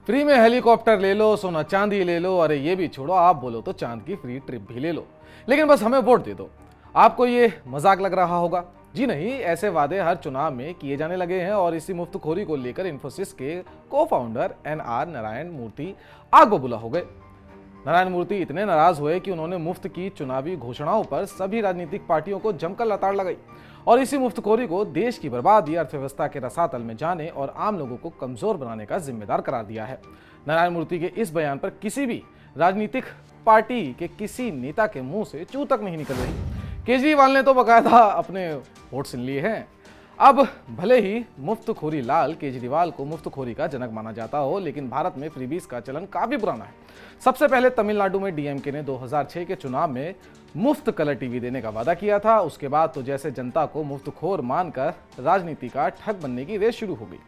Free में helicopter ले लो, सोना चांदी ले लो, अरे ये भी छोड़ो, आप बोलो तो चांद की फ्री ट्रिप भी ले लो, लेकिन बस हमें वोट दे दो। आपको ये मजाक लग रहा होगा। जी नहीं, ऐसे वादे हर चुनाव में किए जाने लगे हैं और इसी मुफ्तखोरी को लेकर इन्फोसिस के को फाउंडर NR नारायण मूर्ति आग बबूला हो गए। नारायण मूर्ति इतने नाराज हुए कि उन्होंने मुफ्त की चुनावी घोषणाओं पर सभी राजनीतिक पार्टियों को जमकर लताड़ लगाई और इसी मुफ्तखोरी को देश की बर्बादी, अर्थव्यवस्था के रसातल में जाने और आम लोगों को कमजोर बनाने का जिम्मेदार करार दिया है। नारायण मूर्ति के इस बयान पर किसी भी राजनीतिक पार्टी के किसी नेता के मुंह से चू तक नहीं निकल रही। केजरीवाल ने तो बकायदा अपने वोट छीन लिए हैं। अब भले ही मुफ्तखोरी लाल केजरीवाल को मुफ्तखोरी का जनक माना जाता हो, लेकिन भारत में फ्रीबीज का चलन काफी पुराना है। सबसे पहले तमिलनाडु में DMK ने 2006 के चुनाव में मुफ्त कलर टीवी देने का वादा किया था। उसके बाद तो जैसे जनता को मुफ्तखोर मानकर राजनीति का ठग बनने की रेस शुरू हो गई।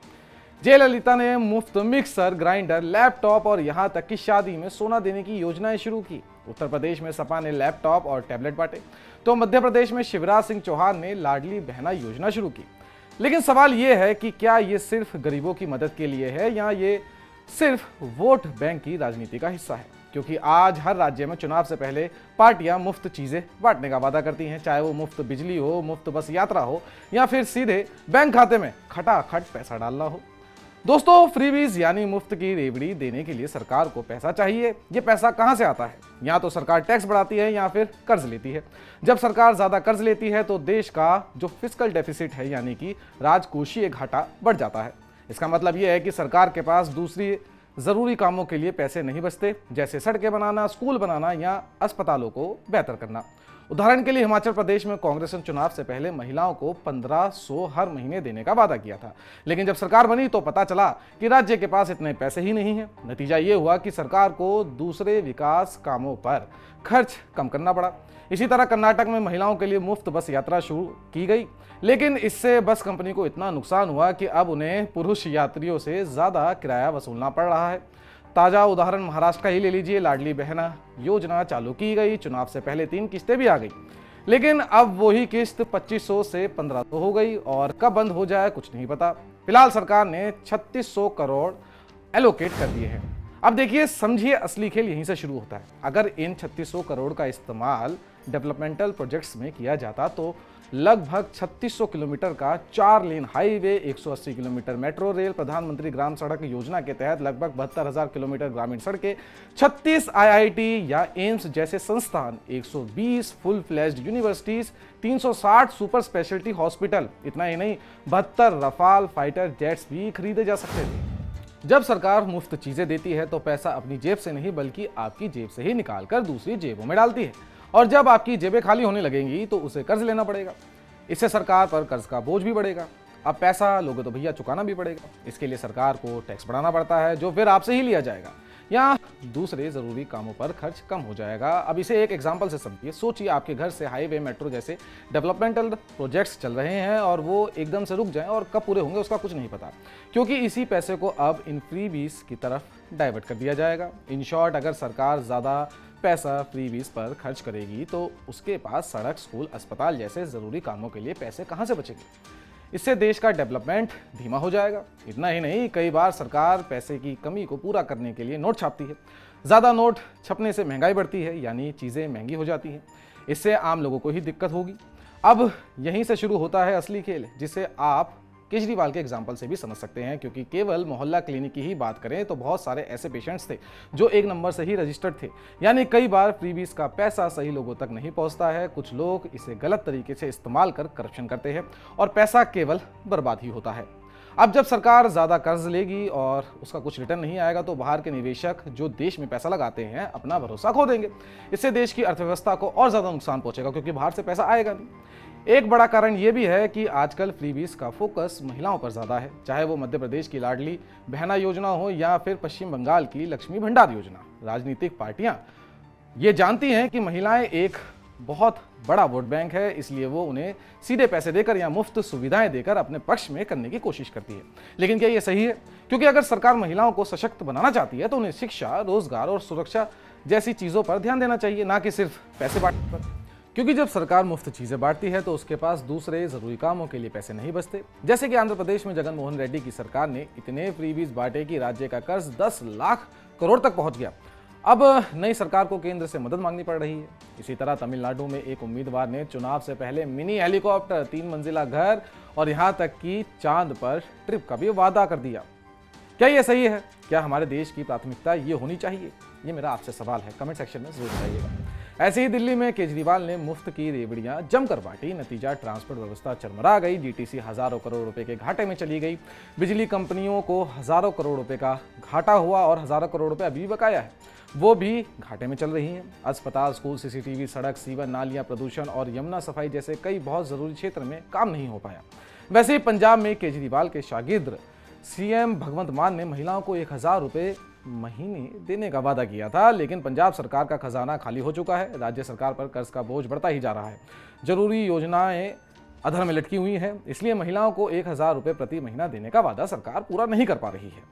जयललिता ने मुफ्त मिक्सर, ग्राइंडर, लैपटॉप और यहां तक कि शादी में सोना देने की योजनाएं शुरू की। उत्तर प्रदेश में सपा ने लैपटॉप और टैबलेट बांटे, तो मध्य प्रदेश में शिवराज सिंह चौहान ने लाडली बहना योजना शुरू की। लेकिन सवाल यह है कि क्या ये सिर्फ गरीबों की मदद के लिए है या ये सिर्फ वोट बैंक की राजनीति का हिस्सा है? क्योंकि आज हर राज्य में चुनाव से पहले पार्टियां मुफ्त चीजें बांटने का वादा करती हैं, चाहे वो मुफ्त बिजली हो, मुफ्त बस यात्रा हो या फिर सीधे बैंक खाते में खटाखट पैसा डालना हो। दोस्तों, फ्रीबीज यानी मुफ्त की रेवड़ी देने के लिए सरकार को पैसा चाहिए। ये पैसा कहां से आता है? या तो सरकार टैक्स बढ़ाती है या फिर कर्ज लेती है। जब सरकार ज्यादा कर्ज लेती है तो देश का जो फिस्कल डेफिसिट है यानी कि राजकोषीय घाटा बढ़ जाता है। इसका मतलब यह है कि सरकार के पास दूसरी जरूरी कामों के लिए पैसे नहीं बचते, जैसे सड़कें बनाना, स्कूल बनाना या अस्पतालों को बेहतर करना। उदाहरण के लिए हिमाचल प्रदेश में कांग्रेस ने चुनाव से पहले महिलाओं को 1500 हर महीने देने का वादा किया था, लेकिन जब सरकार बनी तो पता चला कि राज्य के पास इतने पैसे ही नहीं हैं। नतीजा ये हुआ कि सरकार को दूसरे विकास कामों पर खर्च कम करना पड़ा। इसी तरह कर्नाटक में महिलाओं के लिए मुफ्त बस यात्रा शुरू की गई, लेकिन इससे बस कंपनी को इतना नुकसान हुआ कि अब उन्हें पुरुष यात्रियों से ज्यादा किराया वसूलना पड़ रहा है। ताजा उदाहरण महाराष्ट्र का ही ले लीजिए। लाडली बहना योजना चालू की गई, चुनाव से पहले 3 किस्तें भी आ गई, लेकिन अब वही किस्त 2500 से 1500 हो गई और कब बंद हो जाए कुछ नहीं पता। फिलहाल सरकार ने 3600 करोड़ एलोकेट कर दिए हैं। अब देखिए, समझिए, असली खेल यहीं से शुरू होता है। अगर इन 3600 करोड़ का इस्तेमाल डेवलपमेंटल प्रोजेक्ट्स में किया जाता तो लगभग 3600 किलोमीटर का 4 lane highway, 180 kilometre metro rail, प्रधानमंत्री ग्राम सड़क योजना के तहत लगभग 72,000 किलोमीटर ग्रामीण सड़कें, 36 IIT या एम्स जैसे संस्थान, 120 full fledged universities, 360 super speciality hospital, इतना ही नहीं 72 रफाल फाइटर जेट्स भी खरीदे जा सकते थे। जब सरकार मुफ्त चीजें देती है तो पैसा अपनी जेब से नहीं बल्कि आपकी जेब से ही निकालकर दूसरी जेबों में डालती है, और जब आपकी जेबें खाली होने लगेंगी तो उसे कर्ज लेना पड़ेगा। इससे सरकार पर कर्ज का बोझ भी बढ़ेगा। अब पैसा लोगे तो भैया चुकाना भी पड़ेगा। इसके लिए सरकार को टैक्स बढ़ाना पड़ता है, जो फिर आपसे ही लिया जाएगा या दूसरे जरूरी कामों पर खर्च कम हो जाएगा। अब इसे एक एग्जांपल से समझिए। सोचिए, आपके घर से हाईवे, मेट्रो जैसे डेवलपमेंटल प्रोजेक्ट्स चल रहे हैं और वो एकदम से रुक जाएं और कब पूरे होंगे उसका कुछ नहीं पता, क्योंकि इसी पैसे को अब इन फ्रीबीज की तरफ डाइवर्ट कर दिया जाएगा। इन शॉर्ट, अगर सरकार ज़्यादा पैसा फ्रीबीज पर खर्च करेगी तो उसके पास सड़क, स्कूल, अस्पताल जैसे ज़रूरी कामों के लिए पैसे कहाँ से बचेंगे? इससे देश का डेवलपमेंट धीमा हो जाएगा। इतना ही नहीं, कई बार सरकार पैसे की कमी को पूरा करने के लिए नोट छापती है। ज़्यादा नोट छपने से महंगाई बढ़ती है, यानी चीज़ें महंगी हो जाती हैं। इससे आम लोगों को ही दिक्कत होगी। अब यहीं से शुरू होता है असली खेल, जिसे आप केजरीवाल के एग्जाम्पल से भी समझ सकते हैं, क्योंकि केवल मोहल्ला क्लिनिक की ही बात करें तो बहुत सारे ऐसे पेशेंट्स थे जो 1 नंबर से ही रजिस्टर्ड थे। यानी कई बार फ्रीबीज का पैसा सही लोगों तक नहीं पहुंचता है। कुछ लोग इसे गलत तरीके से इस्तेमाल कर करप्शन करते हैं और पैसा केवल बर्बाद ही होता है। अब जब सरकार ज़्यादा कर्ज लेगी और उसका कुछ रिटर्न नहीं आएगा तो बाहर के निवेशक जो देश में पैसा लगाते हैं अपना भरोसा खो देंगे। इससे देश की अर्थव्यवस्था को और ज़्यादा नुकसान पहुंचेगा, क्योंकि बाहर से पैसा आएगा नहीं। एक बड़ा कारण यह भी है कि आजकल फ्रीबीज का फोकस महिलाओं पर ज़्यादा है, चाहे वो मध्य प्रदेश की लाडली बहना योजना हो या फिर पश्चिम बंगाल की लक्ष्मी भंडार योजना। राजनीतिक पार्टियां ये जानती हैं कि महिलाएं एक बहुत बड़ा वोट बैंक है, इसलिए वो उन्हें सीधे पैसे देकर या मुफ्त सुविधाएं देकर अपने पक्ष में करने की कोशिश करती है। लेकिन क्या ये सही है? क्योंकि अगर सरकार महिलाओं को सशक्त बनाना चाहती है तो उन्हें शिक्षा, रोजगार और सुरक्षा जैसी चीज़ों पर ध्यान देना चाहिए, ना कि सिर्फ पैसे बांटने पर। क्योंकि जब सरकार मुफ्त चीजें बांटती है तो उसके पास दूसरे जरूरी कामों के लिए पैसे नहीं बचते। जैसे कि आंध्र प्रदेश में जगन मोहन रेड्डी की सरकार ने इतने फ्रीबीज बांटे कि राज्य का कर्ज 10 लाख करोड़ तक पहुंच गया। अब नई सरकार को केंद्र से मदद मांगनी पड़ रही है। इसी तरह तमिलनाडु में एक उम्मीदवार ने चुनाव से पहले मिनी हेलीकॉप्टर, 3 मंजिला घर और यहां तक कि चांद पर ट्रिप का भी वादा कर दिया। क्या ये सही है? क्या हमारे देश की प्राथमिकता ये होनी चाहिए? ये मेरा आपसे सवाल है, कमेंट सेक्शन में जरूर बताइएगा। ऐसे ही दिल्ली में केजरीवाल ने मुफ्त की रेवड़ियां जमकर बांटी। नतीजा, ट्रांसपोर्ट व्यवस्था चरमरा गई। डीटीसी हजारों करोड़ रुपए के घाटे में चली गई। बिजली कंपनियों को हजारों करोड़ रुपए का घाटा हुआ और हजारों करोड़ रुपए अभी भी बकाया है, वो भी घाटे में चल रही हैं। अस्पताल, स्कूल, सीसीटीवी, सड़क, सीवर, नालियां, प्रदूषण और यमुना सफाई जैसे कई बहुत जरूरी क्षेत्र में काम नहीं हो पाया। वैसे ही पंजाब में केजरीवाल के शागिर्द सीएम भगवंत मान ने महिलाओं को 1000 रुपए महीने देने का वादा किया था, लेकिन पंजाब सरकार का खजाना खाली हो चुका है। राज्य सरकार पर कर्ज का बोझ बढ़ता ही जा रहा है। जरूरी योजनाएं अधर में लटकी हुई हैं, इसलिए महिलाओं को 1000 रुपए प्रति महीना देने का वादा सरकार पूरा नहीं कर पा रही है।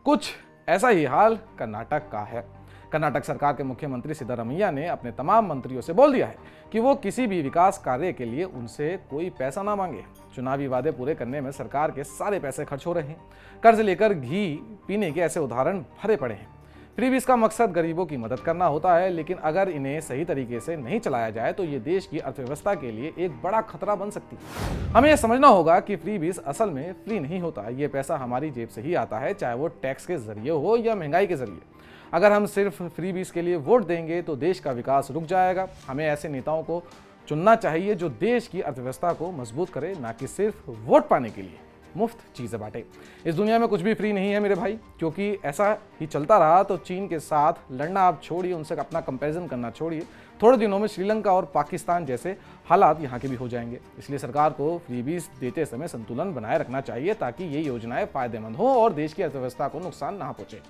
कुछ ऐसा ही हाल कर्नाटक का है। कर्नाटक सरकार के मुख्यमंत्री सिद्धारमैया ने अपने तमाम मंत्रियों से बोल दिया है कि वो किसी भी विकास कार्य के लिए उनसे कोई पैसा ना मांगे। चुनावी वादे पूरे करने में सरकार के सारे पैसे खर्च हो रहे हैं। कर्ज लेकर घी पीने के ऐसे उदाहरण भरे पड़े हैं। फ्रीबीज का मकसद गरीबों की मदद करना होता है, लेकिन अगर इन्हें सही तरीके से नहीं चलाया जाए तो ये देश की अर्थव्यवस्था के लिए एक बड़ा खतरा बन सकती है। हमें यह समझना होगा कि फ्रीबीज असल में फ्री नहीं होता। ये पैसा हमारी जेब से ही आता है, चाहे वो टैक्स के जरिए हो या महंगाई के जरिए। अगर हम सिर्फ फ्रीबीज के लिए वोट देंगे तो देश का विकास रुक जाएगा। हमें ऐसे नेताओं को चुनना चाहिए जो देश की अर्थव्यवस्था को मजबूत करे, ना कि सिर्फ वोट पाने के लिए मुफ्त चीजें बांटे। इस दुनिया में कुछ भी फ्री नहीं है मेरे भाई, क्योंकि ऐसा ही चलता रहा तो चीन के साथ लड़ना आप छोड़िए, उनसे अपना कंपैरिजन करना छोड़िए, थोड़े दिनों में श्रीलंका और पाकिस्तान जैसे हालात यहाँ के भी हो जाएंगे। इसलिए सरकार को फ्रीबीज देते समय संतुलन बनाए रखना चाहिए ताकि ये योजनाएं फायदेमंद हो और देश की अर्थव्यवस्था को नुकसान ना पहुंचे।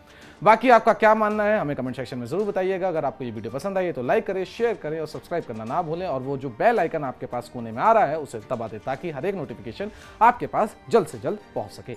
बाकी आपका क्या मानना है हमें कमेंट सेक्शन में जरूर बताइएगा। अगर आपको ये वीडियो पसंद आई तो लाइक करें, शेयर करें और सब्सक्राइब करना ना भूलें, और वो जो बेल आइकन आपके पास कोने में आ रहा है उसे दबा दें ताकि हर एक नोटिफिकेशन आपके पास जल्द से जल्द पहुंच सके।